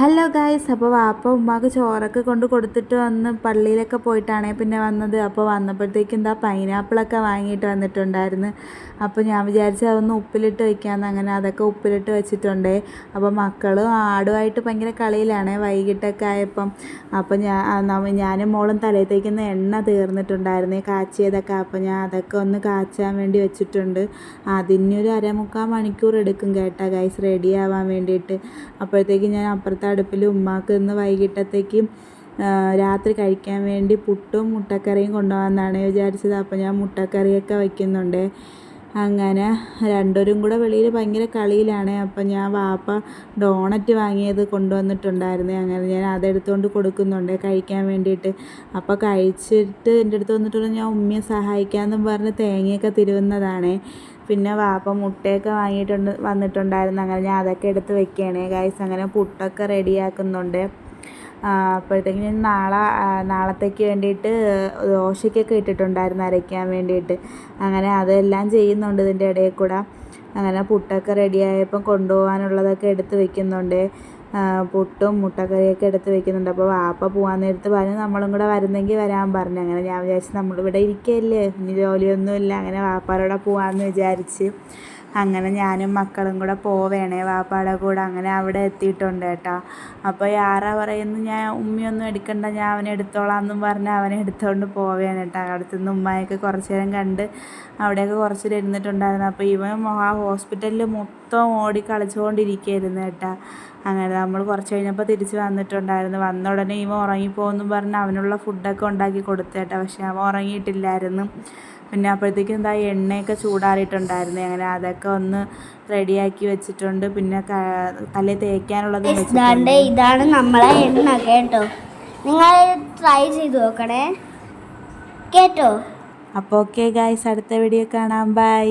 Hello guys, അപ്പോൾ വാപ്പ ഉമ്മാക്ക് ചോറൊക്കെ കൊണ്ട് കൊടുത്തിട്ട് വന്ന് പള്ളിയിലൊക്കെ പോയിട്ടാണ് പിന്നെ വന്നത്. അപ്പോൾ വന്നപ്പോഴത്തേക്കും എന്താ പൈനാപ്പിളൊക്കെ വാങ്ങിയിട്ട് വന്നിട്ടുണ്ടായിരുന്നു. അപ്പോൾ ഞാൻ വിചാരിച്ചു അതൊന്ന് ഉപ്പിലിട്ട് വയ്ക്കാമെന്ന്. അങ്ങനെ അതൊക്കെ ഉപ്പിലിട്ട് വെച്ചിട്ടുണ്ട്. അപ്പോൾ മക്കളും ആടുമായിട്ട് ഭയങ്കര കളിയിലാണ് വൈകിട്ടൊക്കെ ആയപ്പം. അപ്പോൾ ഞാനും മോളും തലയിൽ തേക്കുന്ന എണ്ണ തീർന്നിട്ടുണ്ടായിരുന്നു കാച്ചിയതൊക്കെ. അപ്പോൾ ഞാൻ അതൊക്കെ ഒന്ന് കാച്ചാൻ വേണ്ടി വെച്ചിട്ടുണ്ട്. അതിനൊരു 1/4 മണിക്കൂർ എടുക്കും കേട്ടോ ഗൈസ്, റെഡി ആവാൻ വേണ്ടിയിട്ട്. അപ്പോഴത്തേക്കും ഞാൻ അപ്പുറത്തെ അടുപ്പിൽ ഉമ്മാക്ക് ഇന്ന് വൈകിട്ടത്തേക്കും രാത്രി കഴിക്കാൻ വേണ്ടി പുട്ടും മുട്ടക്കറിയും കൊണ്ടുപോകാമെന്നാണ് വിചാരിച്ചത്. അപ്പോൾ ഞാൻ മുട്ടക്കറിയൊക്കെ വയ്ക്കുന്നുണ്ട്. അങ്ങനെ രണ്ടുപേരും കൂടെ വെളിയിൽ ഭയങ്കര കളിയിലാണ്. അപ്പം ഞാൻ വാപ്പ ഡോണറ്റ് വാങ്ങിയത് കൊണ്ടുവന്നിട്ടുണ്ടായിരുന്നു. അങ്ങനെ ഞാൻ അതെടുത്തുകൊണ്ട് കൊടുക്കുന്നുണ്ട് കഴിക്കാൻ വേണ്ടിയിട്ട്. അപ്പോൾ കഴിച്ചിട്ട് എൻ്റെ അടുത്ത് വന്നിട്ടുള്ള ഞാൻ ഉമ്മയെ സഹായിക്കാമെന്നും പറഞ്ഞ് തേങ്ങയൊക്കെ തിരുവുന്നതാണ്. പിന്നെ വാപ്പ മുട്ടയൊക്കെ വന്നിട്ടുണ്ടായിരുന്നു. അങ്ങനെ ഞാൻ അതൊക്കെ എടുത്ത് വെക്കുകയാണ് ഗൈസ്. അങ്ങനെ പുട്ടൊക്കെ റെഡിയാക്കുന്നുണ്ട്. അപ്പോഴത്തേക്കും ഞാൻ നാളത്തേക്ക് വേണ്ടിയിട്ട് ദോശയ്ക്കൊക്കെ ഇട്ടിട്ടുണ്ടായിരുന്നു അരയ്ക്കാൻ വേണ്ടിയിട്ട്. അങ്ങനെ അതെല്ലാം ചെയ്യുന്നുണ്ട് ഇതിൻ്റെ ഇടയിൽ കൂടെ. അങ്ങനെ പുട്ടൊക്കെ റെഡിയായപ്പം കൊണ്ടുപോകാനുള്ളതൊക്കെ എടുത്ത് വെക്കുന്നുണ്ട്. പുട്ടും മുട്ടക്കറിയൊക്കെ എടുത്ത് വെക്കുന്നുണ്ട്. അപ്പോൾ വാപ്പ പോകാൻ നേരത്ത് പറഞ്ഞു നമ്മളും കൂടെ വരുന്നെങ്കിൽ വരാൻ പറഞ്ഞു. അങ്ങനെ ഞാൻ വിചാരിച്ചു നമ്മളിവിടെ ഇരിക്കുകയല്ലേ, ഇനി ജോലിയൊന്നുമില്ല, അങ്ങനെ വാപ്പാരോടെ പോകാമെന്ന് വിചാരിച്ച്. അങ്ങനെ ഞാനും മക്കളും കൂടെ പോവേണേ വാപ്പാടെ കൂടെ. അങ്ങനെ അവിടെ എത്തിയിട്ടുണ്ട് കേട്ടോ. അപ്പോൾ യാറാ പറയുന്നു ഞാൻ ഉമ്മയൊന്നും എടുക്കണ്ട, ഞാൻ അവനെ എടുത്തോളാം എന്നും പറഞ്ഞ് അവനെ എടുത്തുകൊണ്ട് പോവുകയാണ് കേട്ടോ. അടുത്തുനിന്ന് ഉമ്മയൊക്കെ കുറച്ച് നേരം കണ്ട് അവിടെയൊക്കെ കുറച്ച് നേരം ഇരുന്നിട്ടുണ്ടായിരുന്നു. അപ്പോൾ ഇവൻ ആ ഹോസ്പിറ്റലിൽ മൊത്തം ഓടി കളിച്ചുകൊണ്ടിരിക്കുകയായിരുന്നു കേട്ടോ. അങ്ങനെ നമ്മൾ കുറച്ച് കഴിഞ്ഞപ്പോൾ തിരിച്ച് വന്നിട്ടുണ്ടായിരുന്നു. വന്ന ഉടനെ ഇവൻ ഉറങ്ങിപ്പോകുമെന്നും പറഞ്ഞ് അവനുള്ള ഫുഡൊക്കെ ഉണ്ടാക്കി കൊടുത്തു കേട്ടോ. പക്ഷെ അവൻ ഉറങ്ങിയിട്ടില്ലായിരുന്നു. പിന്നെ അപ്പോഴത്തേക്കും എന്താ എണ്ണയൊക്കെ ചൂടാറിയിട്ടുണ്ടായിരുന്നു. അങ്ങനെ അതൊക്കെ ഒന്ന് റെഡിയാക്കി വെച്ചിട്ടുണ്ട്. പിന്നെ തലയിൽ തേക്കാനുള്ളത് വെച്ചിട്ടുണ്ട്. ഇതാണ് നമ്മളെ എണ്ണ കേട്ടോ, നിങ്ങൾ ട്രൈ ചെയ്ത് നോക്കണേ കേട്ടോ. അപ്പോൾ ഓക്കെ ഗായ്സ്, അടുത്ത വീഡിയോ കാണാം. ബൈ.